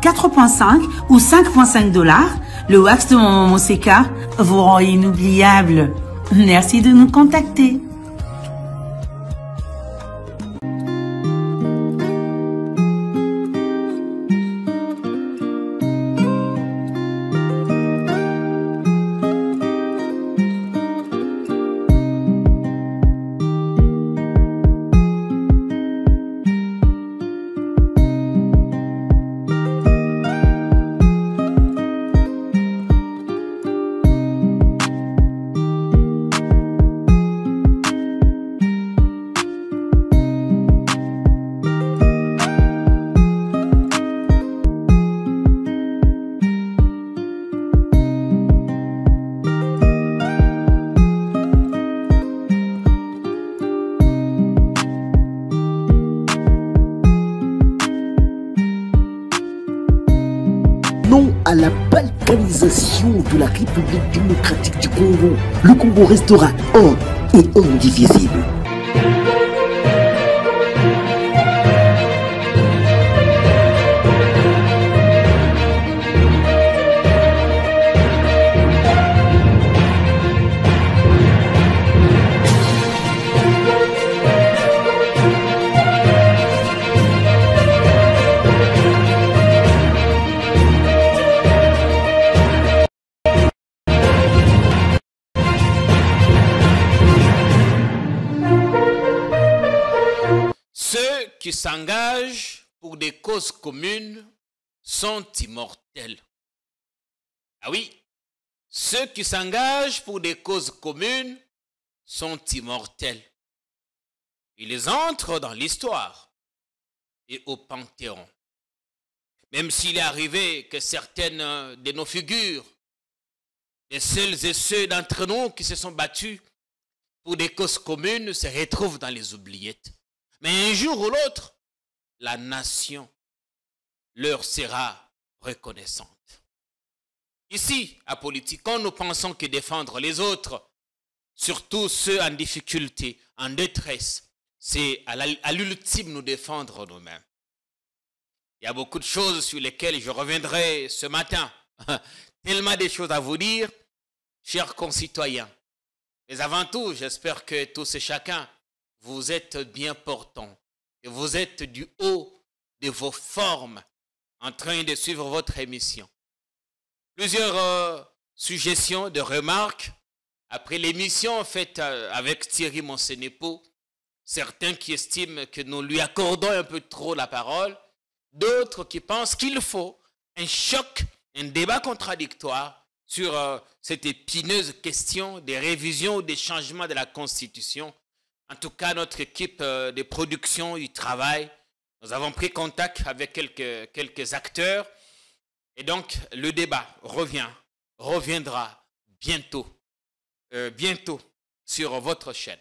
4,5 ou 5,5 $, le wax de mon Moseka vous rend inoubliable. Merci de nous contacter. Non à la balkanisation de la République démocratique du Congo, le Congo restera un et indivisible. Ceux qui s'engagent pour des causes communes sont immortels. Ah oui, ceux qui s'engagent pour des causes communes sont immortels. Ils entrent dans l'histoire et au panthéon. Même s'il est arrivé que certaines de nos figures, les seuls et ceux d'entre nous qui se sont battus pour des causes communes se retrouvent dans les oubliettes. Mais un jour ou l'autre, la nation leur sera reconnaissante. Ici, à Politikon, nous pensons que défendre les autres, surtout ceux en difficulté, en détresse, c'est à l'ultime nous défendre nous-mêmes. Il y a beaucoup de choses sur lesquelles je reviendrai ce matin. Tellement de choses à vous dire, chers concitoyens. Mais avant tout, j'espère que tous et chacun, vous êtes bien portants et vous êtes du haut de vos formes en train de suivre votre émission. Plusieurs suggestions de remarques après l'émission faite avec Thierry Monsenepo. Certains qui estiment que nous lui accordons un peu trop la parole, d'autres qui pensent qu'il faut un choc, un débat contradictoire sur cette épineuse question des révisions ou des changements de la Constitution. En tout cas, notre équipe de production y travaille. Nous avons pris contact avec quelques acteurs. Et donc, le débat reviendra bientôt sur votre chaîne.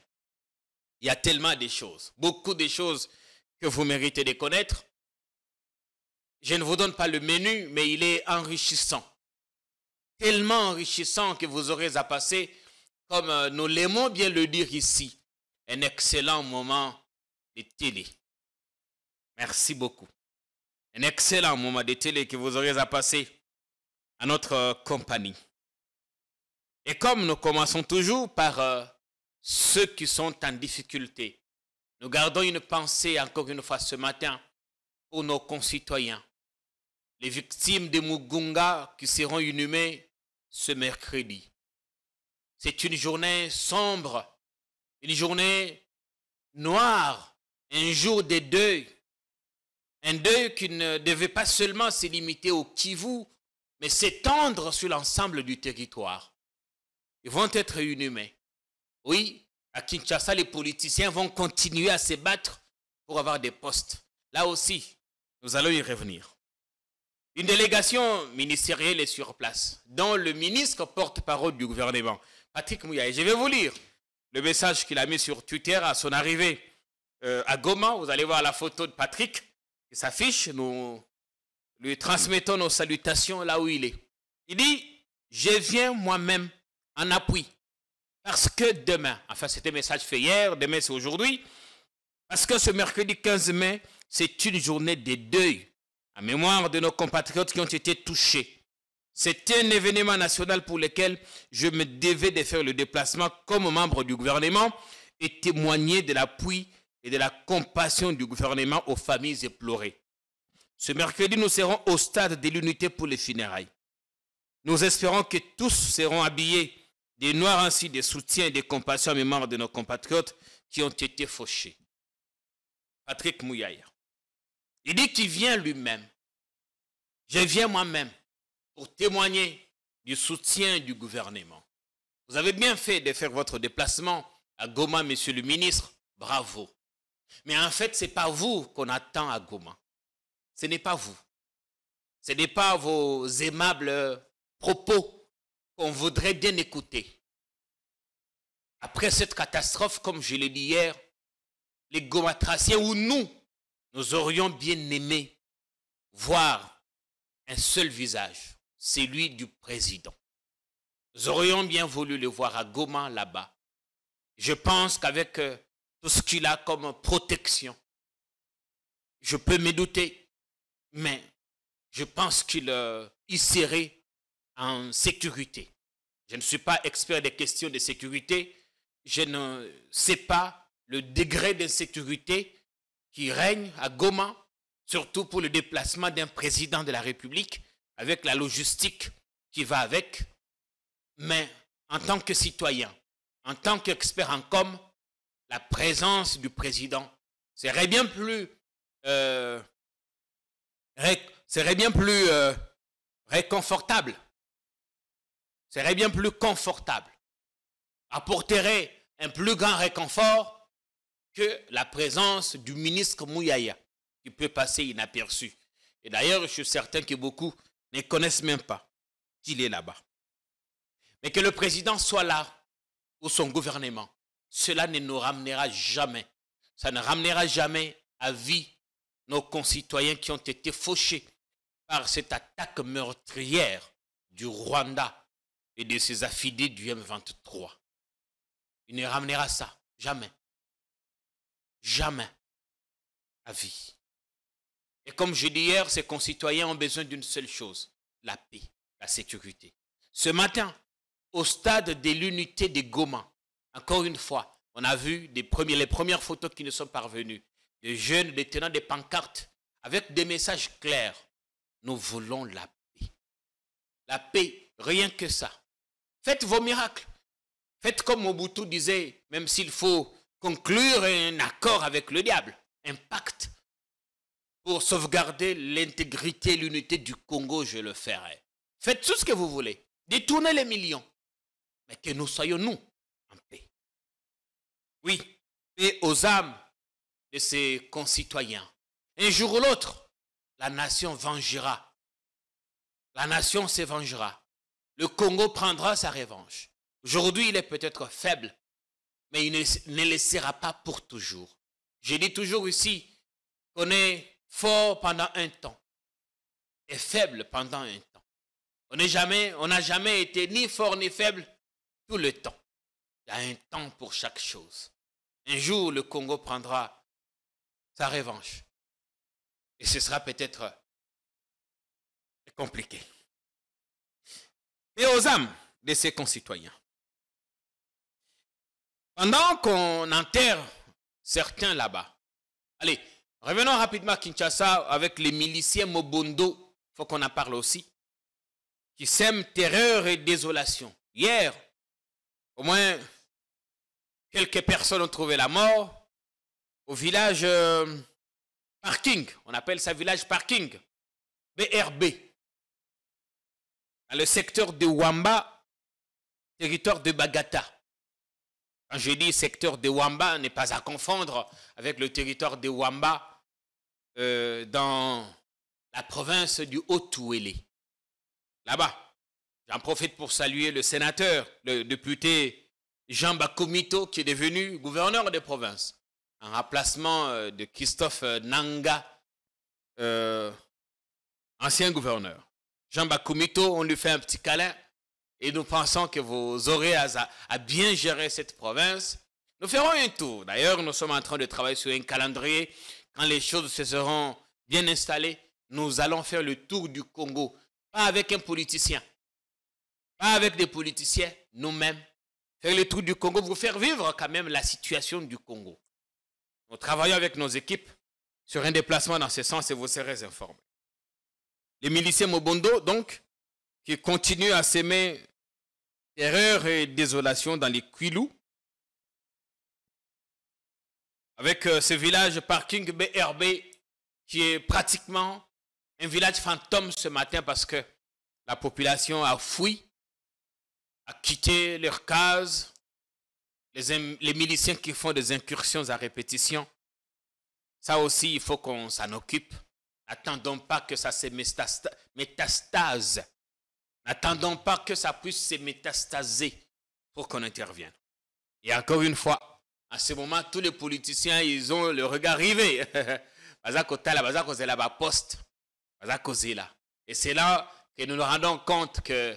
Il y a tellement de choses, beaucoup de choses que vous méritez de connaître. Je ne vous donne pas le menu, mais il est enrichissant. Tellement enrichissant que vous aurez à passer, comme nous l'aimons bien le dire ici, un excellent moment de télé. Merci beaucoup. Un excellent moment de télé que vous aurez à passer à notre compagnie. Et comme nous commençons toujours par ceux qui sont en difficulté, nous gardons une pensée encore une fois ce matin pour nos concitoyens, les victimes de Mugunga qui seront inhumées ce mercredi. C'est une journée sombre, une journée noire, un jour de deuil. Un deuil qui ne devait pas seulement se limiter au Kivu, mais s'étendre sur l'ensemble du territoire. Ils vont être inhumés. Oui, à Kinshasa, les politiciens vont continuer à se battre pour avoir des postes. Là aussi, nous allons y revenir. Une délégation ministérielle est sur place, dont le ministre porte-parole du gouvernement, Patrick Mouyaye. Je vais vous lire le message qu'il a mis sur Twitter à son arrivée à Goma. Vous allez voir la photo de Patrick qui s'affiche. Nous lui transmettons nos salutations là où il est. Il dit, je viens moi-même en appui. Parce que demain, enfin c'était un message fait hier, demain c'est aujourd'hui, parce que ce mercredi 15 mai, c'est une journée de deuil en mémoire de nos compatriotes qui ont été touchés. C'était un événement national pour lequel je me devais de faire le déplacement comme membre du gouvernement et témoigner de l'appui et de la compassion du gouvernement aux familles éplorées. Ce mercredi, nous serons au stade de l'unité pour les funérailles. Nous espérons que tous seront habillés des noirs ainsi de soutien et de compassion en mémoire de nos compatriotes qui ont été fauchés. Patrick Mouyaya. Il dit qu'il vient lui-même. Je viens moi-même pour témoigner du soutien du gouvernement. Vous avez bien fait de faire votre déplacement à Goma, monsieur le ministre. Bravo. Mais en fait, ce n'est pas vous qu'on attend à Goma. Ce n'est pas vous. Ce n'est pas vos aimables propos qu'on voudrait bien écouter. Après cette catastrophe, comme je l'ai dit hier, les Gomatraciens ou nous aurions bien aimé voir un seul visage, celui du président. Nous aurions bien voulu le voir à Goma, là-bas. Je pense qu'avec tout ce qu'il a comme protection, je peux me douter, mais je pense qu'il y serait en sécurité. Je ne suis pas expert des questions de sécurité. Je ne sais pas le degré d'insécurité qui règne à Goma, surtout pour le déplacement d'un président de la République, avec la logistique qui va avec. Mais en tant que citoyen, en tant qu'expert en com, la présence du président serait bien plus réconfortable. Serait bien plus confortable. Apporterait un plus grand réconfort que la présence du ministre Mouyaya, qui peut passer inaperçu. Et d'ailleurs, je suis certain que beaucoup ne connaissent même pas qu'il est là-bas. Mais que le président soit là, ou son gouvernement, cela ne nous ramènera jamais. Ça ne ramènera jamais à vie nos concitoyens qui ont été fauchés par cette attaque meurtrière du Rwanda et de ses affidés du M23. Il ne ramènera ça, jamais. Jamais à vie. Et comme je dis hier, ces concitoyens ont besoin d'une seule chose, la paix, la sécurité. Ce matin, au stade de l'unité de Goma, encore une fois, on a vu les premières photos qui nous sont parvenues. Des jeunes détenant des pancartes avec des messages clairs. Nous voulons la paix. La paix, rien que ça. Faites vos miracles. Faites comme Mobutu disait, même s'il faut conclure un accord avec le diable, un pacte pour sauvegarder l'intégrité et l'unité du Congo, je le ferai. Faites tout ce que vous voulez. Détournez les millions. Mais que nous soyons, nous, en paix. Oui, paix aux âmes de ses concitoyens. Un jour ou l'autre, la nation vengera. La nation se vengera. Le Congo prendra sa revanche. Aujourd'hui, il est peut-être faible, mais il ne le sera pas pour toujours. Je dis toujours ici qu'on est fort pendant un temps et faible pendant un temps. On n'a jamais été ni fort ni faible tout le temps. Il y a un temps pour chaque chose. Un jour, le Congo prendra sa revanche. Et ce sera peut-être compliqué. Mais aux âmes de ses concitoyens. Pendant qu'on enterre certains là-bas. Allez, revenons rapidement à Kinshasa avec les miliciens Mobondo. Il faut qu'on en parle aussi. Qui sèment terreur et désolation. Hier, au moins, quelques personnes ont trouvé la mort au village Parking. On appelle ça village Parking. BRB. Dans le secteur de Wamba, territoire de Bagata. Quand je dis secteur de Wamba, n'est pas à confondre avec le territoire de Wamba dans la province du Haut-Ouélé. Là-bas, j'en profite pour saluer le sénateur, le député Jean Bakoumito, qui est devenu gouverneur de province, en remplacement de Christophe Nanga, ancien gouverneur. Jean Bakoumito, on lui fait un petit câlin et nous pensons que vous aurez à bien gérer cette province. Nous ferons un tour. D'ailleurs, nous sommes en train de travailler sur un calendrier. Quand les choses se seront bien installées, nous allons faire le tour du Congo. Pas avec un politicien. Pas avec des politiciens, nous-mêmes. Faire le tour du Congo, vous faire vivre quand même la situation du Congo. Nous travaillons avec nos équipes sur un déplacement dans ce sens et vous serez informés. Les miliciens Mobondo, donc, qui continuent à s'aimer terreur et désolation dans les Kwilu, avec ce village parking BRB qui est pratiquement un village fantôme ce matin parce que la population a fui, a quitté leurs cases, les miliciens qui font des incursions à répétition. Ça aussi, il faut qu'on s'en occupe. N'attendons pas que ça se métastase. N'attendons pas que ça puisse se métastaser pour qu'on intervienne. Et encore une fois, à ce moment, tous les politiciens, ils ont le regard rivé. Et c'est là que nous nous rendons compte que,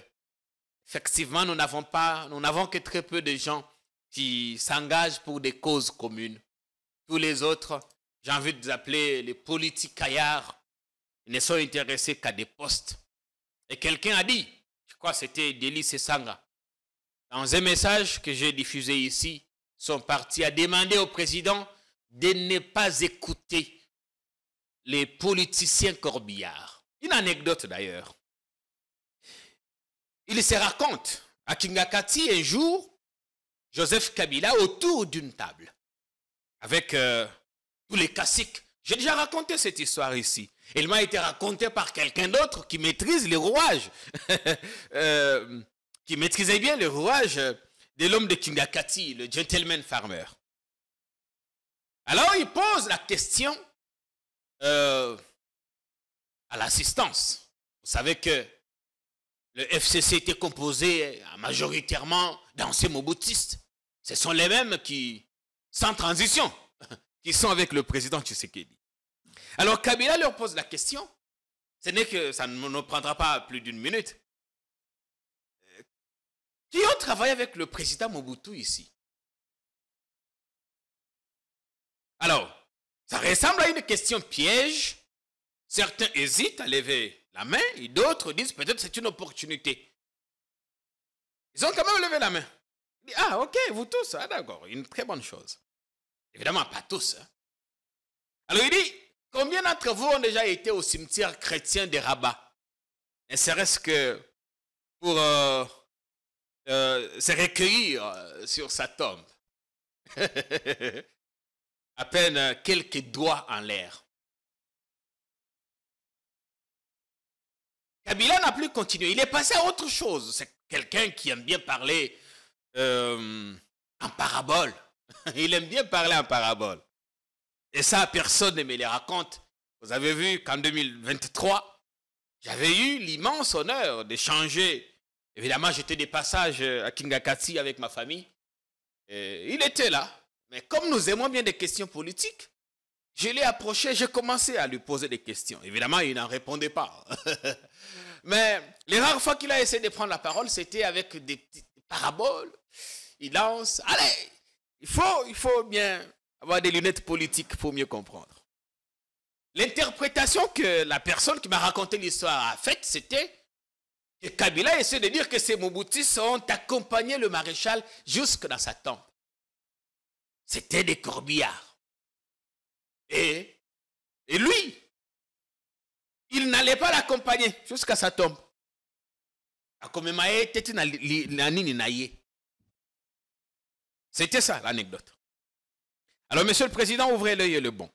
effectivement, nous n'avons que très peu de gens qui s'engagent pour des causes communes. Tous les autres, j'ai envie de les appeler les politiques caillards, ils ne sont intéressés qu'à des postes. Et quelqu'un a dit, je crois que c'était Délice Sanga, dans un message que j'ai diffusé ici, son parti a demandé au président de ne pas écouter les politiciens corbillards. Une anecdote d'ailleurs. Il se raconte à Kingakati un jour, Joseph Kabila autour d'une table avec tous les caciques. J'ai déjà raconté cette histoire ici. Elle m'a été racontée par quelqu'un d'autre qui maîtrise les rouages, qui maîtrisait bien les rouages de l'homme de Kingakati, le gentleman farmer. Alors il pose la question à l'assistance. Vous savez que le FCC était composé majoritairement d'anciens moboutistes. Ce sont les mêmes qui, sans transition, qui sont avec le président Tshisekedi. Alors Kabila leur pose la question. Ce n'est que ça ne nous prendra pas plus d'une minute. Qui ont travaillé avec le président Mobutu ici? Alors, ça ressemble à une question piège. Certains hésitent à lever la main et d'autres disent peut-être c'est une opportunité. Ils ont quand même levé la main. Ils disent, ah ok, vous tous, ah, d'accord, une très bonne chose. Évidemment, pas tous. Hein. Alors il dit, combien d'entre vous ont déjà été au cimetière chrétien de Rabat? Ne serait-ce que pour se recueillir sur sa tombe. À peine quelques doigts en l'air. Kabila n'a plus continué. Il est passé à autre chose. C'est quelqu'un qui aime bien parler en parabole. Il aime bien parler en parabole. Et ça, personne ne me le raconte. Vous avez vu qu'en 2023, j'avais eu l'immense honneur d'échanger. Évidemment, j'étais de passage à Kingakati avec ma famille. Et il était là. Mais comme nous aimons bien des questions politiques, je l'ai approché, j'ai commencé à lui poser des questions. Évidemment, il n'en répondait pas. Mais les rares fois qu'il a essayé de prendre la parole, c'était avec des petites paraboles. Il lance. Allez, il faut bien avoir des lunettes politiques pour mieux comprendre. L'interprétation que la personne qui m'a raconté l'histoire a faite, c'était que Kabila essaie de dire que ces Mobutistes ont accompagné le maréchal jusque dans sa tombe. C'était des corbillards. Et lui, il n'allait pas l'accompagner jusqu'à sa tombe. C'était ça l'anecdote. Alors, monsieur le président, ouvrez l'œil et le bon.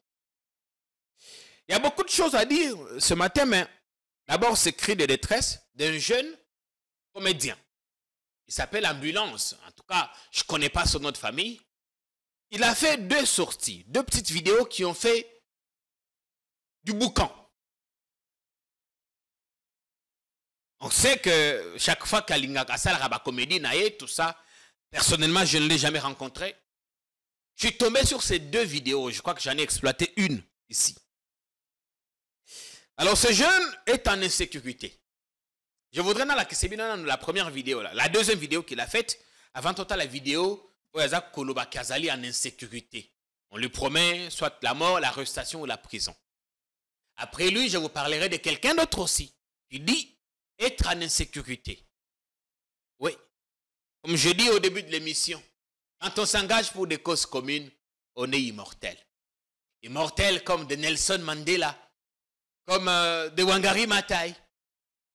Il y a beaucoup de choses à dire ce matin, mais d'abord, ce cri de détresse d'un jeune comédien. Il s'appelle Ambulance. En tout cas, je ne connais pas son nom de famille. Il a fait 2 sorties, 2 petites vidéos qui ont fait du boucan. On sait que chaque fois qu'Alinga Kassal, Rabat Comédie, Naye, tout ça, personnellement, je ne l'ai jamais rencontré. Je suis tombé sur ces 2 vidéos. Je crois que j'en ai exploité une ici. Alors, ce jeune est en insécurité. Je voudrais dans la première vidéo, là, la deuxième vidéo qu'il a faite, avant total la vidéo, Koloba Kazali en insécurité. On lui promet soit la mort, l'arrestation ou la prison. Après lui, je vous parlerai de quelqu'un d'autre aussi. Il dit être en insécurité. Oui. Comme je dis au début de l'émission, quand on s'engage pour des causes communes, on est immortel. Immortel comme de Nelson Mandela, comme de Wangari Maathai,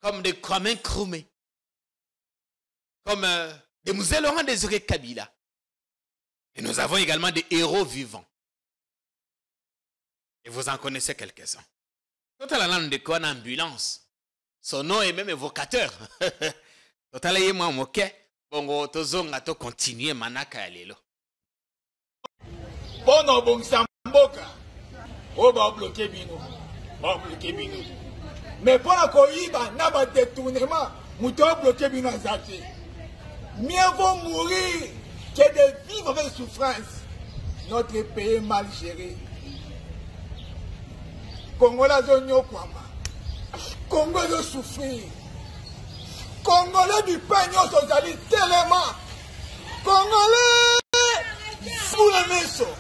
comme de Kwame Nkrumah, comme de Mzee Laurent Désiré Kabila. Et nous avons également des héros vivants. Et vous en connaissez quelques-uns. Quand on a de quoi en ambulance, son nom est même évocateur. Quand on a moi moqué, bon, tozonga to continuer manaka alelo. Bon, bon, samboka. Oh, bah, bloqué bino. Bah, bloqué bino. Mais pour la Koyiba, n'a pas de détournement, mouton bloqué bino en zaki. Mieux vaut mourir que de vivre avec souffrance. Notre pays est mal géré. Congolais ont kwama. Congolais doivent souffrir. Congolais du peigne aux alliés tellement. Congolais sous la maison.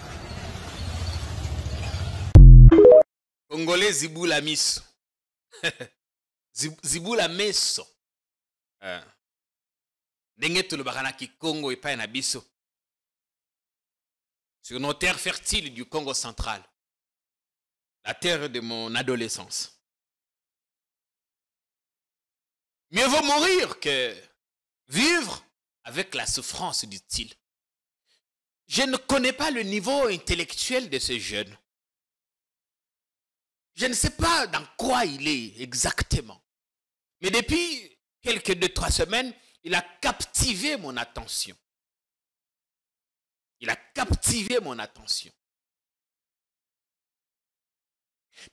Congolais Ziboula Misso. Ziboula Meso. Ndenge tolobakanaki Congo et pas Nabiso. Sur nos terres fertiles du Congo central. La terre de mon adolescence. Mieux vaut mourir que vivre avec la souffrance, dit-il. Je ne connais pas le niveau intellectuel de ce jeune. Je ne sais pas dans quoi il est exactement. Mais depuis quelques 2-3 semaines, il a captivé mon attention. Il a captivé mon attention.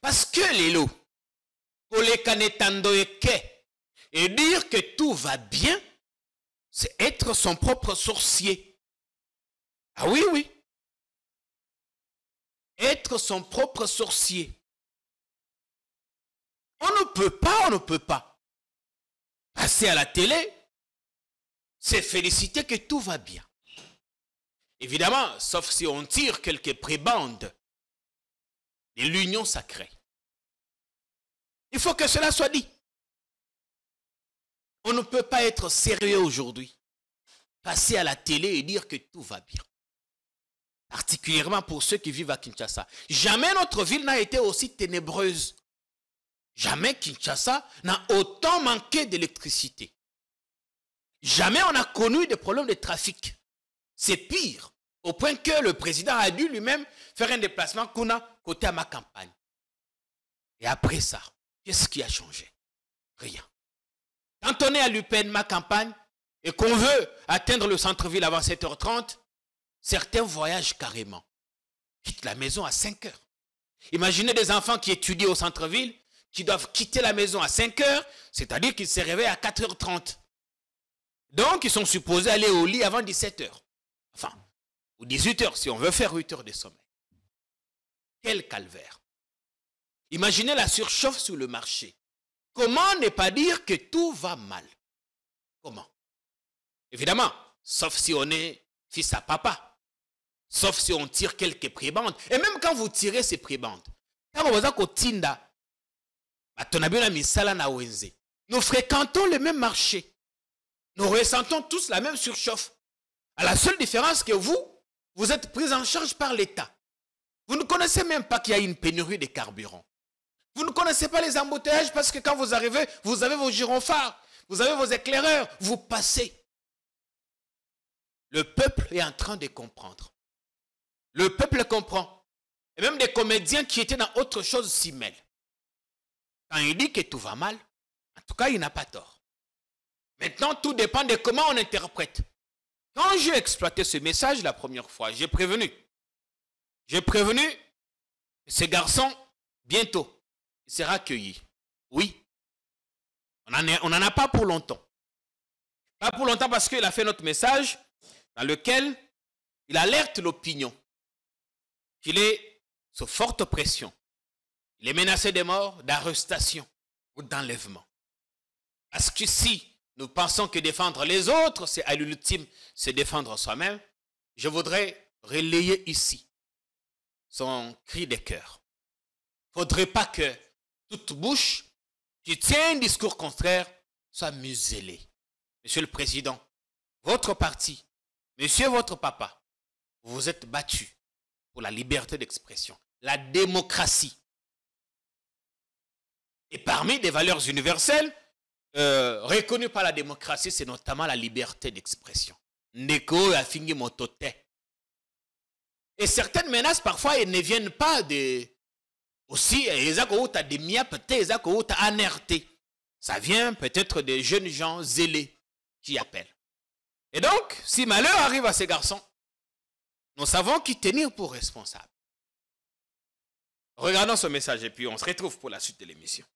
Parce que Lélo, et dire que tout va bien, c'est être son propre sorcier. Ah oui, oui. Être son propre sorcier. On ne peut pas passer à la télé, c'est féliciter que tout va bien. Évidemment, sauf si on tire quelques prébendes de l'union sacrée. Il faut que cela soit dit. On ne peut pas être sérieux aujourd'hui, passer à la télé et dire que tout va bien. Particulièrement pour ceux qui vivent à Kinshasa. Jamais notre ville n'a été aussi ténébreuse. Jamais Kinshasa n'a autant manqué d'électricité. Jamais on a connu des problèmes de trafic. C'est pire, au point que le président a dû lui-même faire un déplacement côté à ma campagne. Et après ça, qu'est-ce qui a changé? Rien. Quand on est à l'UPN, ma campagne, et qu'on veut atteindre le centre-ville avant 7h30, certains voyagent carrément. Quittent la maison à 5h. Imaginez des enfants qui étudient au centre-ville, qui doivent quitter la maison à 5h, c'est-à-dire qu'ils se réveillent à 4h30. Donc, ils sont supposés aller au lit avant 17h. Enfin, ou 18h si on veut faire 8 heures de sommeil. Quel calvaire. Imaginez la surchauffe sur le marché. Comment ne pas dire que tout va mal? Comment? Évidemment, sauf si on est fils à papa. Sauf si on tire quelques prébendes. Et même quand vous tirez ces prébendes, nous fréquentons le même marché. Nous ressentons tous la même surchauffe. À la seule différence que vous êtes pris en charge par l'État. Vous ne connaissez même pas qu'il y a une pénurie de carburant. Vous ne connaissez pas les embouteillages parce que quand vous arrivez, vous avez vos gyrophares, vous avez vos éclaireurs, vous passez. Le peuple est en train de comprendre. Le peuple comprend. Et même des comédiens qui étaient dans autre chose s'y mêlent. Quand il dit que tout va mal, en tout cas, il n'a pas tort. Maintenant, tout dépend de comment on interprète. Quand j'ai exploité ce message la première fois, j'ai prévenu. J'ai prévenu ce garçon, bientôt, il sera accueilli. Oui. On n'en a pas pour longtemps. Pas pour longtemps parce qu'il a fait notre message dans lequel il alerte l'opinion qu'il est sous forte pression. Il est menacé de mort, d'arrestation ou d'enlèvement. Parce que si nous pensons que défendre les autres, c'est à l'ultime, c'est défendre soi-même, je voudrais relayer ici son cri de cœur. Il ne faudrait pas que toute bouche, tu tiens un discours contraire, sois muselé. Monsieur le Président, votre parti, monsieur votre papa, vous vous êtes battu pour la liberté d'expression, la démocratie. Et parmi des valeurs universelles, reconnues par la démocratie, c'est notamment la liberté d'expression. Ndeko a fini motote. Et certaines menaces, parfois, elles ne viennent pas de... Aussi, des miens, peut-être, anertés. Ça vient peut-être des jeunes gens zélés qui appellent. Et donc, si malheur arrive à ces garçons, nous savons qui tenir pour responsable. Regardons ce message et puis on se retrouve pour la suite de l'émission.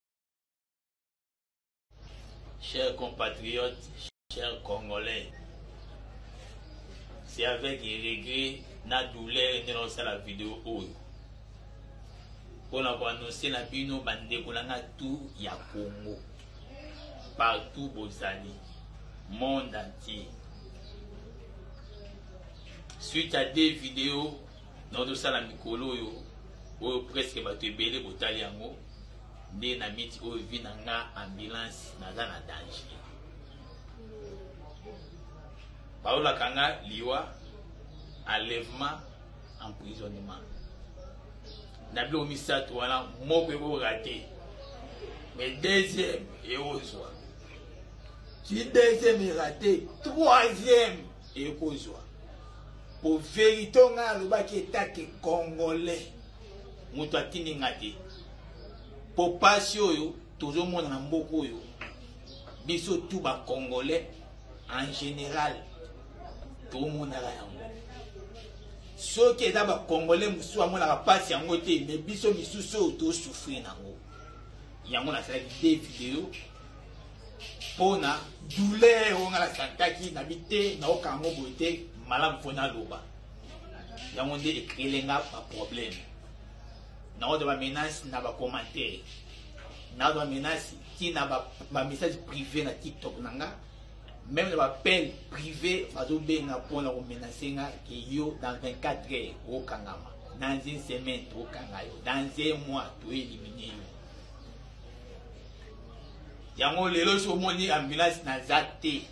Chers compatriotes, chers Congolais, c'est avec regret na douleur de lancer la vidéo pour annoncer la bino bande kolanga tout ya Congo partout bozali monde entier suite à des vidéos dans sala mikolo yo presque bato ebele botali yango nde na miti oyo vi na nga ambulance naza na danger baolaka nga liwa enlèvement emprisonnement na bilo misato wana moko eko raté mais deuxième ekozwa si deuxième est raté troisième ekozwa pour vérité nga alobaki etake congolais moto atindi nga te po pasi oyo tozomona na mboka oyo biso tu ba congolais en général tomonaka yango soki eza ba congolais mosusu amonaka pasi yango te mais biso misusu oyo tosouffrir nango yango nasalaki te video mpona douleur oyo nga nasantaki nabi te naoka yango boye te malamu mpo naloba yango nde ekrelenga baproblème naoda bamenace na bacommentaire naoda bamenace ti na bamessage privé na TikTok na nga même na bapel privé bazobenga mpona komenace nga ke yo dans 24 heures okangama dans une semaine okanga yo dans un mois toelimine yo yango lelo so omoni ambulance naza te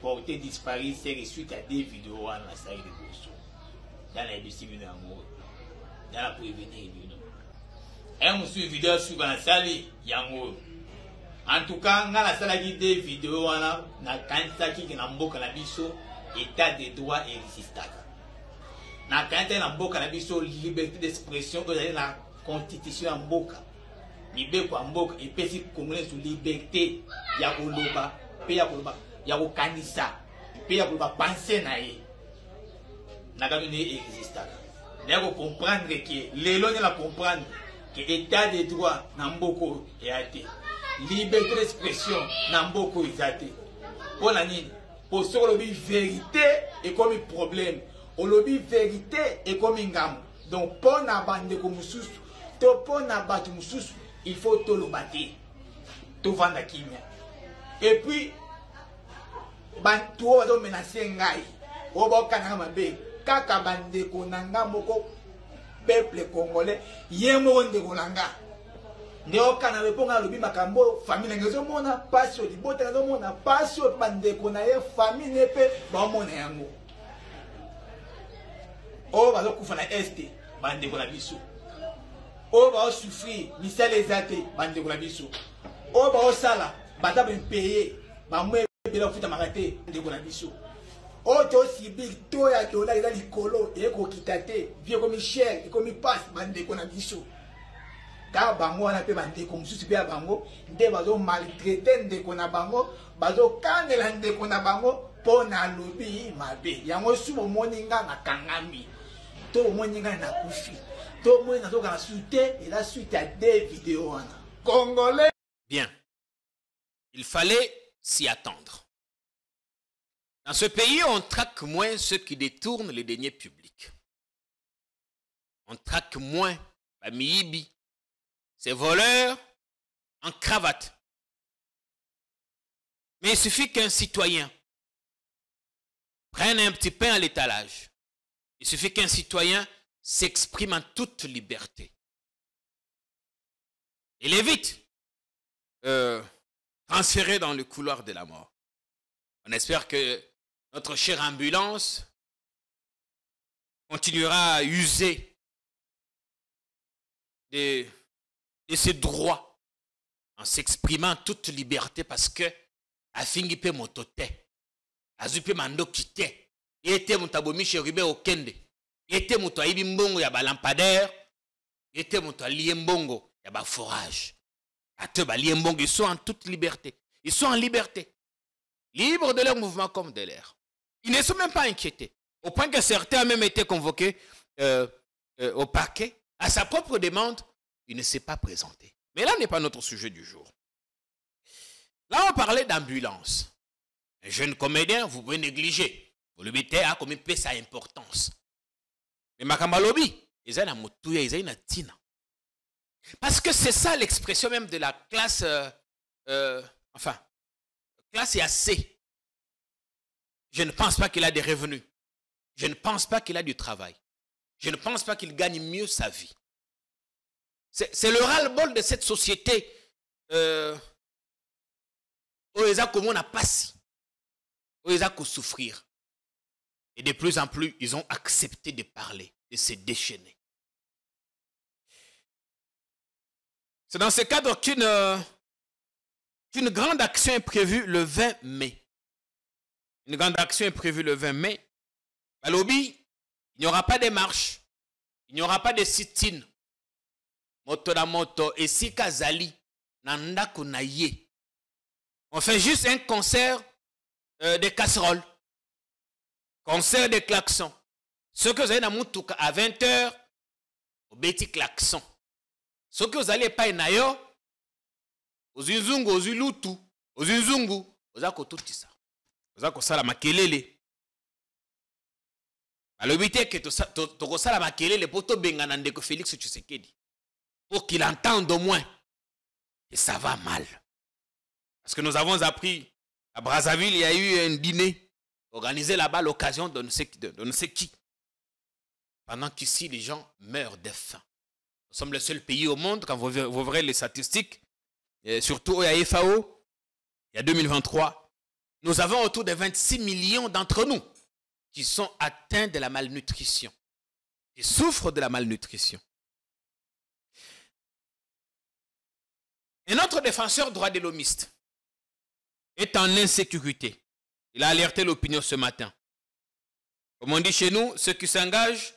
porté disparu c'est suite à des vidéos wana nasali liboso dans la ebisi bino yango dans la prévenir bino mosusu video suka nasali yango en tout cas nga nasalaki des vidéos wana nakanisaki ke na mboka na biso état de droit existaka nakanisaki na mboka na biso liberté d'expression oyo ezali na constitution ya mboka mibeko ya mboka epesi congolais sur liberté ya koloba mpe ya koloba ya kokanisa mpe ya koloba pense na ye nakami nde existaka naye kocomprendre ke lelo nde na comprendre ke état de droit na mboka oyo eya te liberté d'expression na mboka oyo eza te mpo na nini po soki olobi vérité ekomi problème olobi vérité ekomi ngambo donc mpo na bandeko mosusu to mpo na bato mosusu il faut toloba te tovanda kimia et puis bantu oyo bazomenase ngai oyo baokangaka mabe kaka bandeko na nga moko peuple congolais ye moko ndeko na nga nde okana mpo nga alobi makambo famille nange ezomona pasi oyo libota ezomona pasi oyo bandeko na ye famille ne mpe baomona yango oyo bazokufa na este bandeko na biso oyo baosouffrir misala eza te bandeko na biso oyo baosala bata bempeye bamwe ebela kofutamaka te bandeko na biso oyo tosibir to ya dola eza likolo ekokita te vie ekomi cher ekomi pasi bandeko na biso kaka bango wana mpe bandeko mosusu mpe ya bango nde bazomaltraite ndeko na bango bazokangela ndeko na bango mpo na alobi mabe yango su bomoni nga nakangami to bomoni nga nakufi to bomoni nazokanga su te eza suite ya des vidéos wana congolais. Bien, il fallait s'y attendre. Dans ce pays, on traque moins ceux qui détournent les deniers publics. On traque moins Bamiyibi, ces voleurs en cravate. Mais il suffit qu'un citoyen prenne un petit pain à l'étalage. Il suffit qu'un citoyen s'exprime en toute liberté. Il est vite transféré dans le couloir de la mort. On espère que notre chère ambulance continuera à user de ses droits en s'exprimant toute liberté parce que a fingi pe motote azupe mando kite yete mutabomi cheribe okende yete muto aibi mbongo ya balampadaire yete muto alié mbongo ya ba forage ate ba lié mbongo. Ils sont en toute liberté, ils sont en liberté, libres de leur mouvement comme de l'air. Ils ne sont même pas inquiétés au point que certains ont même été convoqués au parquet à sa propre demande. Il ne s'est pas présenté. Mais là n'est pas notre sujet du jour. Là, on parlait d'ambulance. Un jeune comédien, vous pouvez négliger. Vous le mettez à comme une sa importance. Mais Makambalobi, ils ont motouya, ils ont tina. Parce que c'est ça l'expression même de la classe, classe AC. Je ne pense pas qu'il a des revenus. Je ne pense pas qu'il a du travail. Je ne pense pas qu'il gagne mieux sa vie. C'est le ras-le-bol de cette société. Où ils ont comme on a passé. Où ils ont souffrir. Et de plus en plus, ils ont accepté de parler, de se déchaîner. C'est dans ce cadre qu'une grande action est prévue le 20 mai. Une grande action est prévue le 20 mai. À Lobi, il n'y aura pas de marche. Il n'y aura pas de sit-in. Moto na moto et sika zali nanda kunaye. On fait juste un concert de casseroles. Concert de klaxons. Ce que vous allez dans Moutouka à 20h, au bêtis klaxon. Ce que vous allez pas nayo, aux Zungu, aux Lutu, aux Zungu, aux Akotutisa. Aux Akosala makelele. À l'obité que tu as la makelele pour te benganande que Félix Tshisekedi. Pour qu'il entende au moins que ça va mal. Parce que nous avons appris à Brazzaville, il y a eu un dîner organisé là-bas à l'occasion de ne sais qui. Pendant qu'ici, les gens meurent de faim. Nous sommes le seul pays au monde, quand vous verrez les statistiques, et surtout à FAO, il y a 2023, nous avons autour de 26 millions d'entre nous qui sont atteints de la malnutrition, qui souffrent de la malnutrition. Un autre défenseur droit de l'homiste est en insécurité. Il a alerté l'opinion ce matin. Comme on dit chez nous, ceux qui s'engagent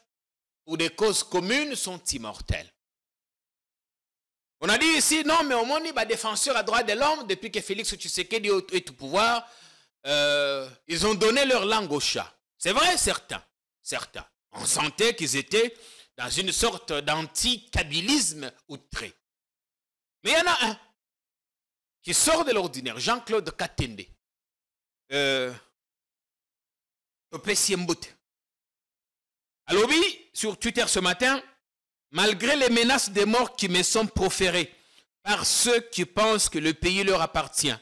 pour des causes communes sont immortels. On a dit ici, non, mais au moins, il y a des défenseurs à droit de l'homme, depuis que Félix Tshisekedi est au pouvoir, ils ont donné leur langue au chat. C'est vrai, certains. On sentait qu'ils étaient dans une sorte d'anti-kabilisme outré. Mais il y en a un qui sort de l'ordinaire, Jean-Claude Katende. Alors oui, sur Twitter ce matin, malgré les menaces de mort qui me sont proférées par ceux qui pensent que le pays leur appartient,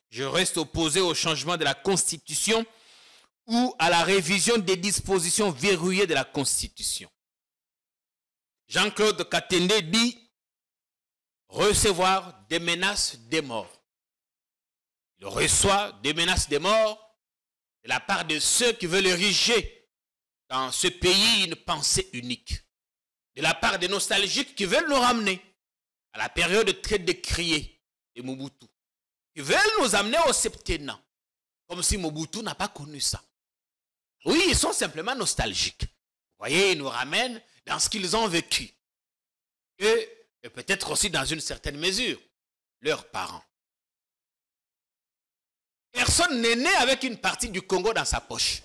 je reste opposé au changement de la Constitution ou à la révision des dispositions verrouillées de la Constitution. Jean-Claude Katende dit recevoir des menaces de mort. Il reçoit des menaces de mort de la part de ceux qui veulent ériger dans ce pays une pensée unique. De la part des nostalgiques qui veulent nous ramener à la période très décriée de Mobutu. Qui veulent nous amener au septennat. Comme si Mobutu n'a pas connu ça. Oui, ils sont simplement nostalgiques. Vous voyez, ils nous ramènent dans ce qu'ils ont vécu. Et peut-être aussi dans une certaine mesure, leurs parents. Personne n'est né avec une partie du Congo dans sa poche.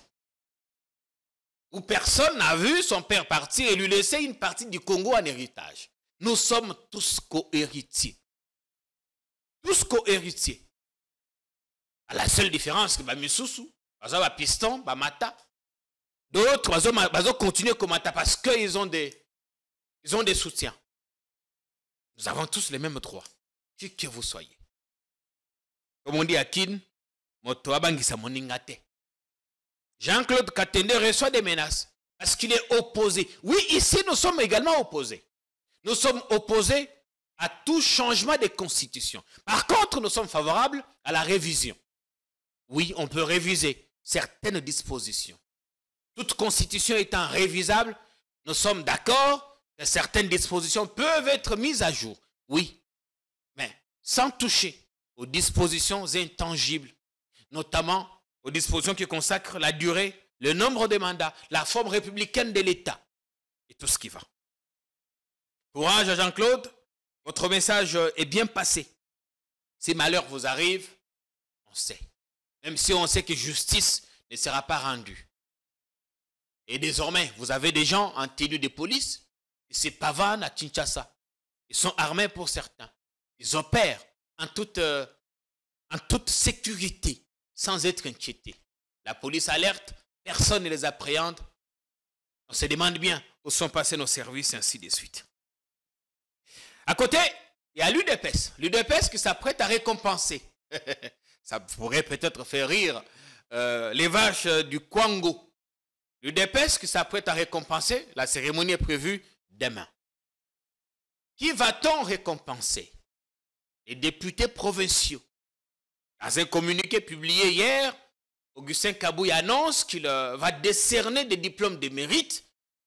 Ou personne n'a vu son père partir et lui laisser une partie du Congo en héritage. Nous sommes tous co-héritiers. Tous co-héritiers. À la seule différence que Misusu, Piston, Mata, d'autres continuent comme Mata parce qu'ils ont des soutiens. Nous avons tous les mêmes droits, qui que vous soyez. Comme on dit à Kin, Jean-Claude Katende reçoit des menaces parce qu'il est opposé. Oui, ici nous sommes également opposés. Nous sommes opposés à tout changement de constitution. Par contre, nous sommes favorables à la révision. Oui, on peut réviser certaines dispositions. Toute constitution étant révisable, nous sommes d'accord que certaines dispositions peuvent être mises à jour. Oui, mais sans toucher aux dispositions intangibles, notamment aux dispositions qui consacrent la durée, le nombre de mandats, la forme républicaine de l'État et tout ce qui va. Courage à Jean-Claude, votre message est bien passé. Si malheur vous arrive, on sait. Même si on sait que justice ne sera pas rendue. Et désormais, vous avez des gens en tenue de police qui se pavanent à Kinshasa. Ils sont armés pour certains. Ils opèrent en toute sécurité, sans être inquiétés. La police alerte, personne ne les appréhende. On se demande bien où sont passés nos services et ainsi de suite. À côté, il y a l'UDPS. L'UDPS qui s'apprête à récompenser. Ça pourrait peut-être faire rire les vaches du Kwango. L'UDPS qui s'apprête à récompenser, la cérémonie est prévue demain. Qui va-t-on récompenser? Les députés provinciaux. Dans un communiqué publié hier, Augustin Kabouy annonce qu'il va décerner des diplômes de mérite,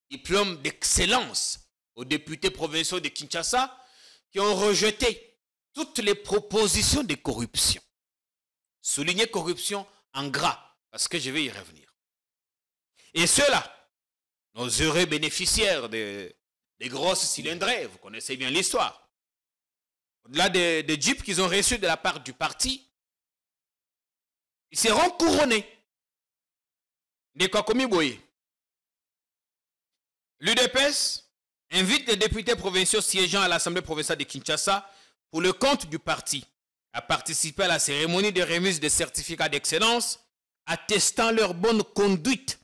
diplômes d'excellence aux députés provinciaux de Kinshasa qui ont rejeté toutes les propositions de corruption. Souligner corruption en gras, parce que je vais y revenir. Et ceux-là, nos heureux bénéficiaires des grosses cylindrées, vous connaissez bien l'histoire. Au-delà des jeeps qu'ils ont reçus de la part du parti, ils seront couronnés. L'UDPS invite les députés provinciaux siégeant à l'Assemblée provinciale de Kinshasa pour le compte du parti à participer à la cérémonie de remise des certificats d'excellence attestant leur bonne conduite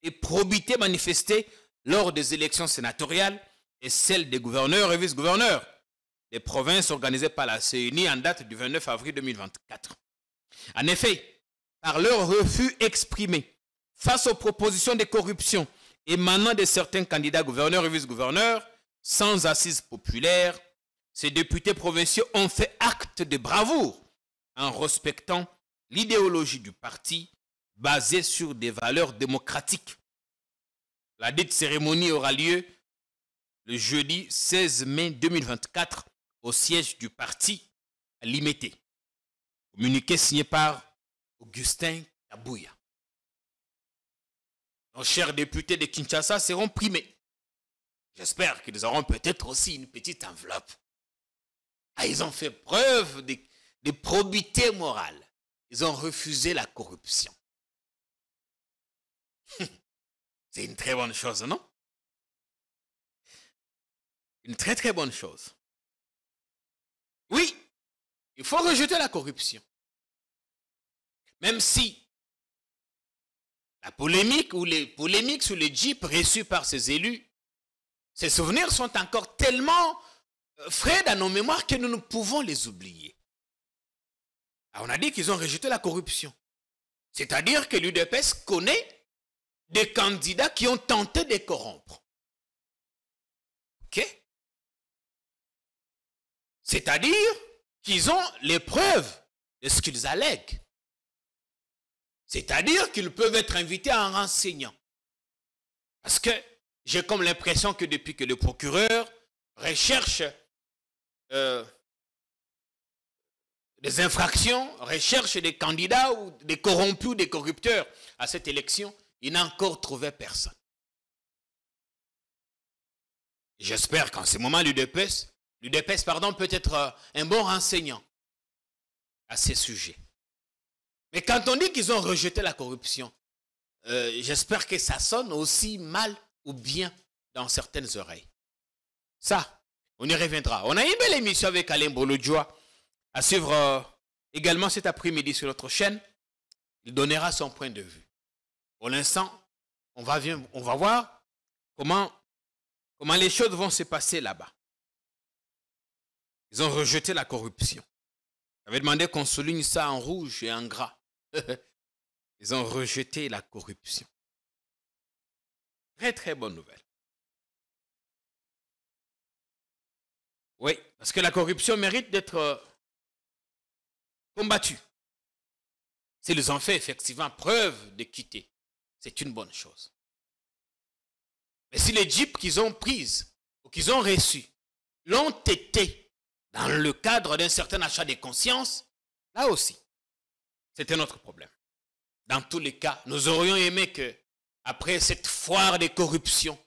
et probité manifestée lors des élections sénatoriales et celles des gouverneurs et vice-gouverneurs des provinces organisées par la CENI en date du 29 avril 2024. En effet, par leur refus exprimé face aux propositions de corruption émanant de certains candidats gouverneurs et vice-gouverneurs sans assise populaire, ces députés provinciaux ont fait acte de bravoure en respectant l'idéologie du parti basée sur des valeurs démocratiques. La dite cérémonie aura lieu le jeudi 16 mai 2024 au siège du parti à Limete. Communiqué signé par Augustin Kabouya. Nos chers députés de Kinshasa seront primés. J'espère qu'ils auront peut-être aussi une petite enveloppe. Ah, ils ont fait preuve de probité morale. Ils ont refusé la corruption. C'est une très bonne chose, non? Une très très bonne chose. Oui, il faut rejeter la corruption. Même si la polémique ou les polémiques sur les jeeps reçus par ces élus, ces souvenirs sont encore tellement frais dans nos mémoires que nous ne pouvons les oublier. Alors on a dit qu'ils ont rejeté la corruption. C'est-à-dire que l'UDPS connaît des candidats qui ont tenté de corrompre. Ok? C'est-à-dire qu'ils ont les preuves de ce qu'ils allèguent. C'est-à-dire qu'ils peuvent être invités en renseignant. Parce que j'ai comme l'impression que depuis que le procureur recherche des infractions, recherche des candidats ou des corrompus ou des corrupteurs à cette élection, il n'a encore trouvé personne. J'espère qu'en ce moment, l'UDPS peut être un bon renseignant à ces sujets. Mais quand on dit qu'ils ont rejeté la corruption, j'espère que ça sonne aussi mal ou bien dans certaines oreilles. Ça, on y reviendra. On a une belle émission avec Alain Bolodjoa à suivre également cet après-midi sur notre chaîne. Il donnera son point de vue. Pour l'instant, on va voir comment les choses vont se passer là-bas. Ils ont rejeté la corruption. J'avais demandé qu'on souligne ça en rouge et en gras. Ils ont rejeté la corruption. Très très bonne nouvelle. Oui, parce que la corruption mérite d'être combattue. S'ils ont fait effectivement preuve d'équité, c'est une bonne chose. Mais si les jeeps qu'ils ont prises ou qu'ils ont reçues l'ont été dans le cadre d'un certain achat de conscience, là aussi, c'est un autre problème. Dans tous les cas, nous aurions aimé que, après cette foire de corruption,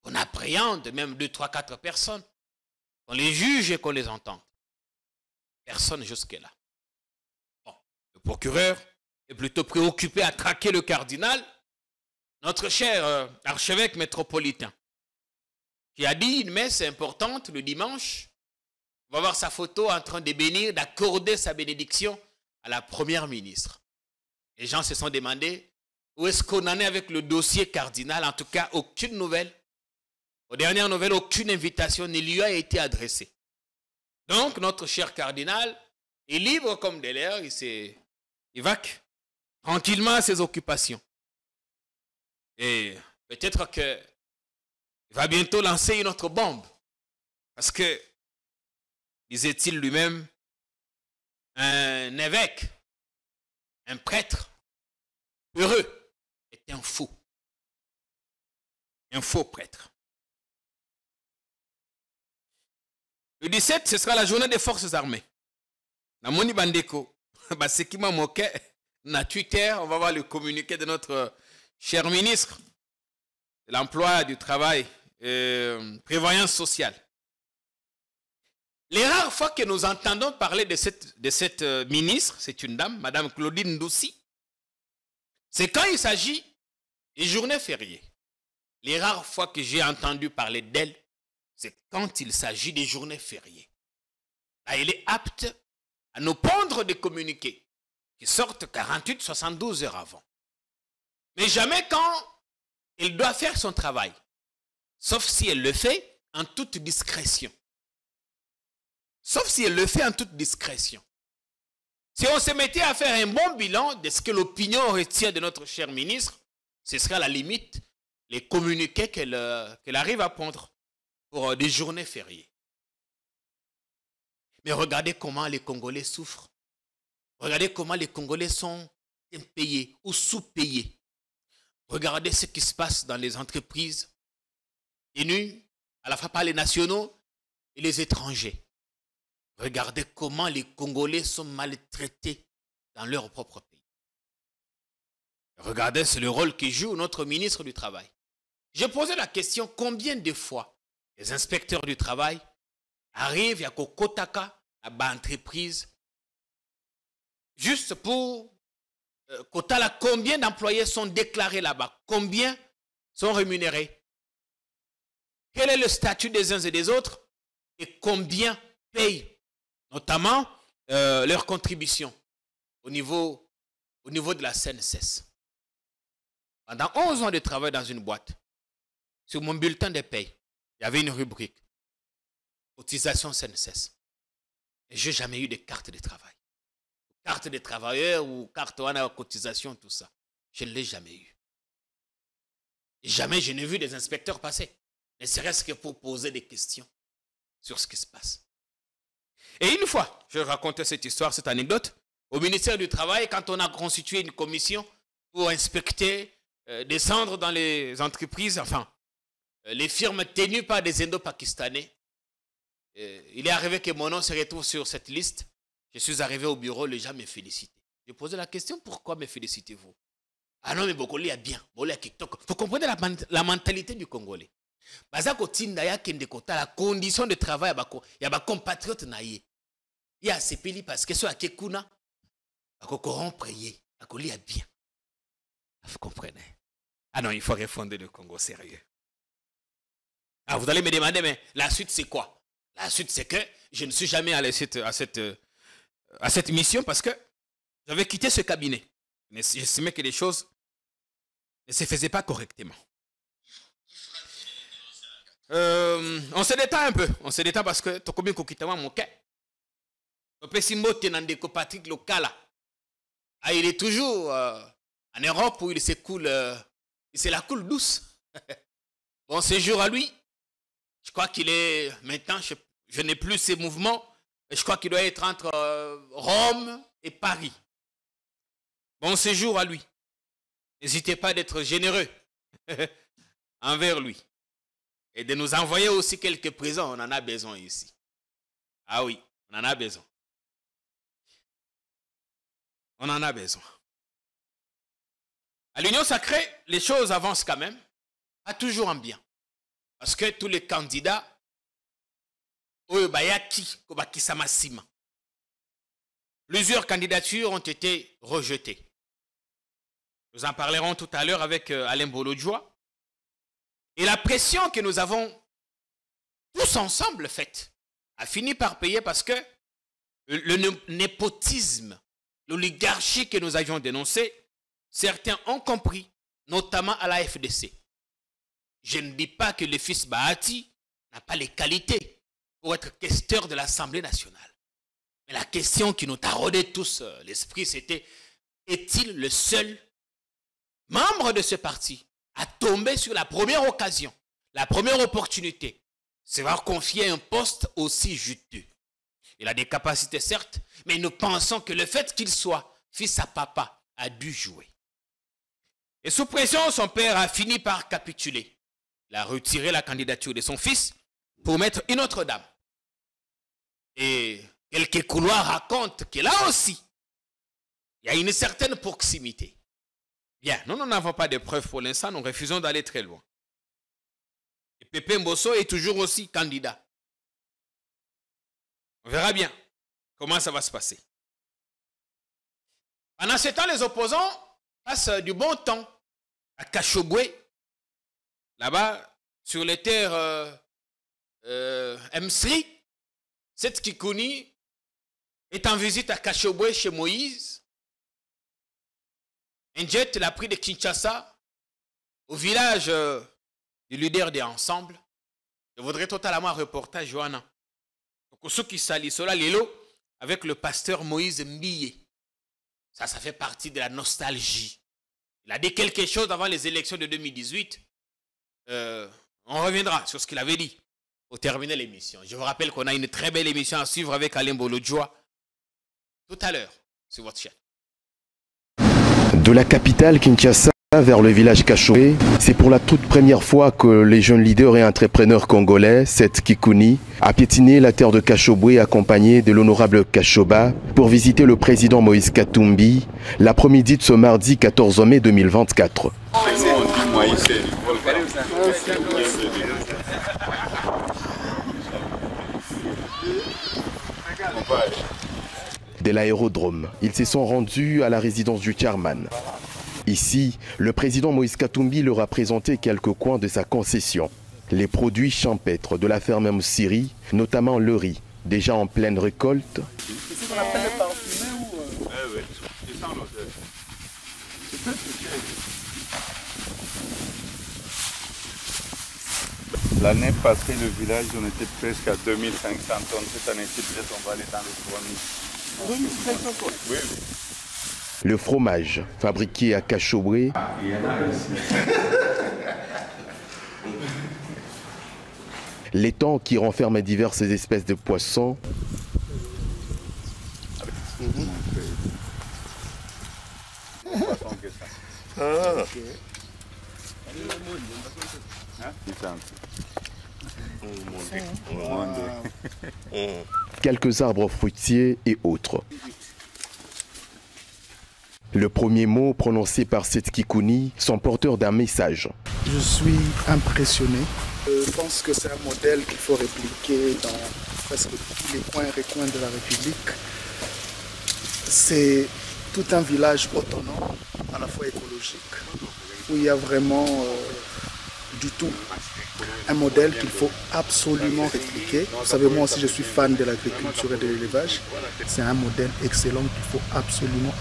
on appréhende même 2, 3, 4 personnes, qu'on les juge et qu'on les entende. Personne jusque-là. Bon, le procureur est plutôt préoccupé à traquer le cardinal, notre cher archevêque métropolitain, qui a dit une messe importante le dimanche. On va voir sa photo en train de bénir, d'accorder sa bénédiction à la première ministre. Les gens se sont demandé où est-ce qu'on en est avec le dossier cardinal. En tout cas, aucune nouvelle. Aux dernières nouvelles, aucune invitation ne lui a été adressée. Donc, notre cher cardinal est libre comme de l'air. Il va tranquillement à ses occupations. Et peut-être qu'il va bientôt lancer une autre bombe. Parce que, disait-il lui-même, un évêque, un prêtre heureux est un fou. Un faux prêtre. Le 17, ce sera la journée des forces armées. Na moni bandeko, ce qui m'a moqué, na Twitter, on va voir le communiqué de notre cher ministre de l'emploi, du travail, prévoyance sociale. Les rares fois que nous entendons parler de cette ministre, c'est une dame, Madame Claudine Ndoussi, c'est quand il s'agit des journées fériées. Les rares fois que j'ai entendu parler d'elle, c'est quand il s'agit des journées fériées. Là, elle est apte à nous pondre des communiqués qui sortent 48-72 heures avant. Mais jamais quand elle doit faire son travail, sauf si elle le fait en toute discrétion. Sauf si elle le fait en toute discrétion. Si on se mettait à faire un bon bilan de ce que l'opinion retient de notre cher ministre, ce serait à la limite les communiqués qu'elle arrive à pondre pour des journées fériées. Mais regardez comment les Congolais souffrent. Regardez comment les Congolais sont impayés ou sous-payés. Regardez ce qui se passe dans les entreprises tenues à la fois par les nationaux et les étrangers. Regardez comment les Congolais sont maltraités dans leur propre pays. Regardez, c'est le rôle que joue notre ministre du Travail. J'ai posé la question, combien de fois les inspecteurs du travail arrivent à Kokotaka, à l'entreprise, juste pour Kotala, combien d'employés sont déclarés là-bas? Combien sont rémunérés? Quel est le statut des uns et des autres? Et combien payent notamment leurs contributions au niveau de la CNSS? Pendant 11 ans de travail dans une boîte, sur mon bulletin de paye, il y avait une rubrique cotisation CNSS. Et je n'ai jamais eu de carte de travail. Carte de travailleur ou carte de cotisation, tout ça. Je ne l'ai jamais eu. Et jamais je n'ai vu des inspecteurs passer. Ne serait-ce que pour poser des questions sur ce qui se passe. Et une fois, je racontais cette histoire, cette anecdote, au ministère du Travail, quand on a constitué une commission pour inspecter, descendre dans les entreprises, enfin, les firmes tenues par des Indo-Pakistanais, il est arrivé que mon nom se retrouve sur cette liste. Je suis arrivé au bureau, les gens me félicitaient. Je posais la question, pourquoi me félicitez-vous? Ah non, mais Bokoli a bien. Vous comprenez la mentalité du Congolais. La condition de travail, il y a des compatriotes. Il y a ces pays parce que ceux qui sont là, Bokoli a bien. Vous comprenez? Ah non, il faut refonder le Congo sérieux. Ah, vous allez me demander, mais la suite c'est quoi? La suite c'est que je ne suis jamais allé à cette mission parce que j'avais quitté ce cabinet. Mais j'estimais que les choses ne se faisaient pas correctement. On se détend un peu. On se détend parce que Tokobin Kokitama Moke. Patrick Lokala. Ah, il est toujours en Europe où il se la coule douce. Bon séjour à lui. Je crois qu'il est maintenant, je n'ai plus ces mouvements. Je crois qu'il doit être entre Rome et Paris. Bon séjour à lui. N'hésitez pas d'être généreux envers lui. Et de nous envoyer aussi quelques présents. On en a besoin ici. Ah oui, on en a besoin. On en a besoin. À l'Union sacrée, les choses avancent quand même. Pas toujours en bien. Parce que tous les candidats, plusieurs candidatures ont été rejetées. Nous en parlerons tout à l'heure avec Alain Bolodjoa. Et la pression que nous avons tous ensemble faite a fini par payer parce que le népotisme, l'oligarchie que nous avions dénoncé, certains ont compris, notamment à la FDC. Je ne dis pas que le fils Bahati n'a pas les qualités pour être questeur de l'Assemblée nationale. Mais la question qui nous taraudait tous l'esprit, c'était: est-il le seul membre de ce parti à tomber sur la première occasion, la première opportunité, se voir confier un poste aussi juteux? Il a des capacités, certes, mais nous pensons que le fait qu'il soit fils à papa a dû jouer. Et sous pression, son père a fini par capituler. Il a retiré la candidature de son fils pour mettre une autre dame. Et quelques couloirs racontent que là aussi, il y a une certaine proximité. Bien, nous n'avons pas de preuves pour l'instant, nous refusons d'aller très loin. Et Pépé Mbosso est toujours aussi candidat. On verra bien comment ça va se passer. Pendant ce temps, les opposants passent du bon temps à Kachobwe, là-bas, sur les terres Msri. Cette Kikouni est en visite à Kachobwe chez Moïse. Un jet l'a pris de Kinshasa au village du leader des Ensembles. Je voudrais totalement un reportage, Johanna. Ceux qui salissent cela, Lélo, avec le pasteur Moïse Mbiye. Ça fait partie de la nostalgie. Il a dit quelque chose avant les élections de 2018. On reviendra sur ce qu'il avait dit pour terminer l'émission. Je vous rappelle qu'on a une très belle émission à suivre avec Alain Bolodjoa tout à l'heure sur votre chaîne. De la capitale Kinshasa vers le village Kachobwe, c'est pour la toute première fois que les jeunes leaders et entrepreneurs congolais, cette Kikouni, a piétiné la terre de Kachobwe accompagné de l'honorable Kachoba pour visiter le président Moïse Katumbi l'après-midi de ce mardi 14 mai 2024. De l'aérodrome, ils se sont rendus à la résidence du chairman. Ici, le président Moïse Katumbi leur a présenté quelques coins de sa concession. Les produits champêtres de la ferme Msiri, notamment le riz, déjà en pleine récolte. C'est ce qu'on appelle le parfumé ou... Oui, c'est ça l'odeur. L'année passée, le village, on était presque à 2500 tonnes. Cette année-ci, peut-être on va aller dans les 3000. 2500 tonnes. Oui. Le fromage, fabriqué à Kachobwe, l'étang qui renferme diverses espèces de poissons, quelques arbres fruitiers et autres. Le premier mot prononcé par cette Kikouni sont porteurs d'un message. Je suis impressionné. Je pense que c'est un modèle qu'il faut répliquer dans presque tous les coins et recoins de la République. C'est tout un village autonome, à la fois écologique, où il y a vraiment du tout. Un modèle qu'il faut absolument répliquer. Vous savez, moi aussi je suis fan de l'agriculture et de l'élevage. C'est un modèle excellent qu'il faut absolument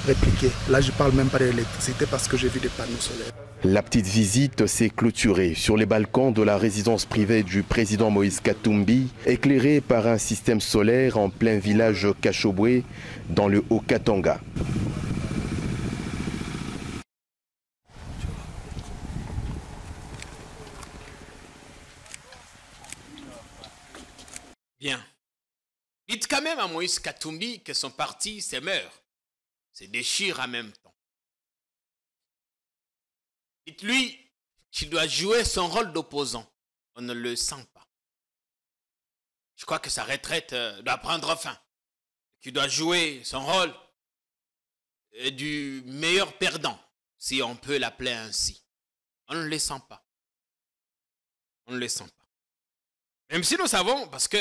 répliquer. Là, je ne parle même pas de l'électricité parce que j'ai vu des panneaux solaires. La petite visite s'est clôturée sur les balcons de la résidence privée du président Moïse Katumbi, éclairée par un système solaire en plein village Kachobwe, dans le Haut-Katanga. même à Moïse Katumbi que son parti s'émeurt, se déchire en même temps. Dites-lui qu'il doit jouer son rôle d'opposant. On ne le sent pas. Je crois que sa retraite doit prendre fin. Qu'il doit jouer son rôle du meilleur perdant, si on peut l'appeler ainsi. On ne le sent pas. On ne le sent pas. Même si nous savons, parce que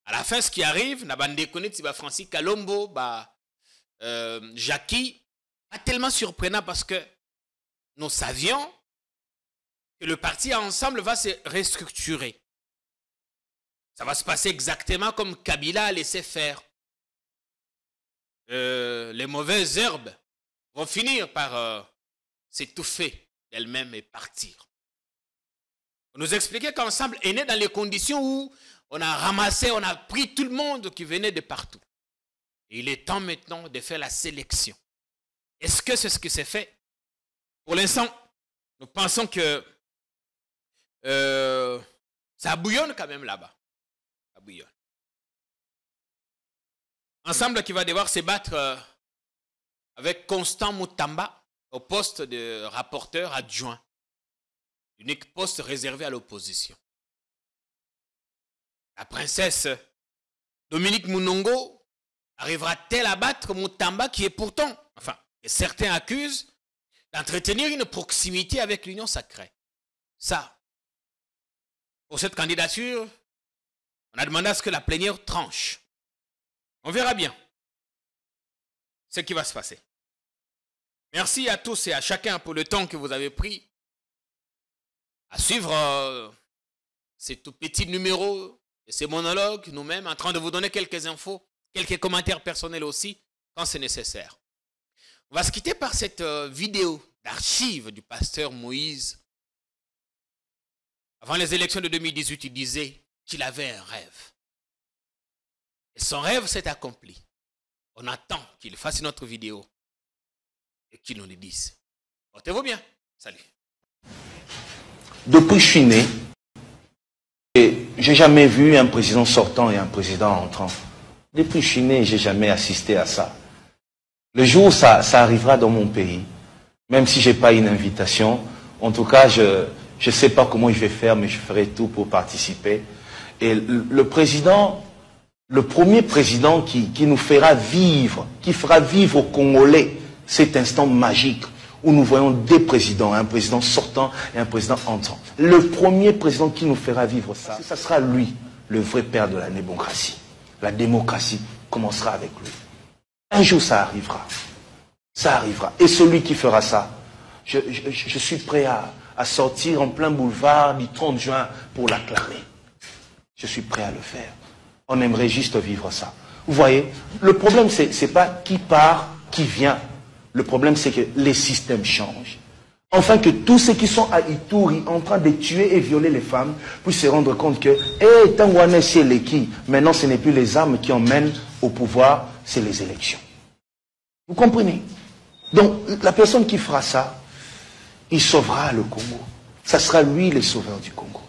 à la fin, ce qui arrive, Francis Kalombo, Jackie, pas tellement surprenant parce que nous savions que le parti ensemble va se restructurer. Ça va se passer exactement comme Kabila a laissé faire. Les mauvaises herbes vont finir par s'étouffer d'elles-mêmes et partir. On nous expliquait qu'ensemble est né dans les conditions où on a ramassé, on a pris tout le monde qui venait de partout. Et il est temps maintenant de faire la sélection. Est-ce que c'est ce qui s'est fait? Pour l'instant, nous pensons que ça bouillonne quand même là-bas. Ça bouillonne. Ensemble qui va devoir se battre avec Constant Moutamba au poste de rapporteur adjoint. Unique poste réservé à l'opposition. La princesse Dominique Munongo arrivera-t-elle à battre Moutamba qui est pourtant, enfin, que certains accusent d'entretenir une proximité avec l'Union sacrée? Ça, pour cette candidature, on a demandé à ce que la plénière tranche. On verra bien ce qui va se passer. Merci à tous et à chacun pour le temps que vous avez pris à suivre ces tout petits numéros et ces monologues, nous-mêmes, en train de vous donner quelques infos, quelques commentaires personnels aussi, quand c'est nécessaire. On va se quitter par cette vidéo d'archives du pasteur Moïse. Avant les élections de 2018, il disait qu'il avait un rêve. Et son rêve s'est accompli. On attend qu'il fasse une autre vidéo et qu'il nous le dise. Portez-vous bien. Salut. Depuis que je suis né, j'ai jamais vu un président sortant et un président entrant. Depuis que je suis né, j'ai jamais assisté à ça. Le jour où ça arrivera dans mon pays, même si j'ai pas une invitation, en tout cas, je sais pas comment je vais faire, mais je ferai tout pour participer. Et le président, le premier président qui nous fera vivre, qui fera vivre aux Congolais cet instant magique où nous voyons deux présidents, un président sortant et un président entrant. Le premier président qui nous fera vivre ça, ça sera lui, le vrai père de la démocratie. La démocratie commencera avec lui. Un jour, ça arrivera. Ça arrivera. Et celui qui fera ça, je suis prêt à sortir en plein boulevard du 30 juin pour l'acclamer. Je suis prêt à le faire. On aimerait juste vivre ça. Vous voyez, le problème, c'est pas qui part, qui vient. Le problème, c'est que les systèmes changent. Enfin, que tous ceux qui sont à Ituri en train de tuer et violer les femmes puissent se rendre compte que, maintenant, ce n'est plus les armes qui emmènent au pouvoir, c'est les élections. Vous comprenez? Donc, la personne qui fera ça, il sauvera le Congo. Ça sera lui le sauveur du Congo.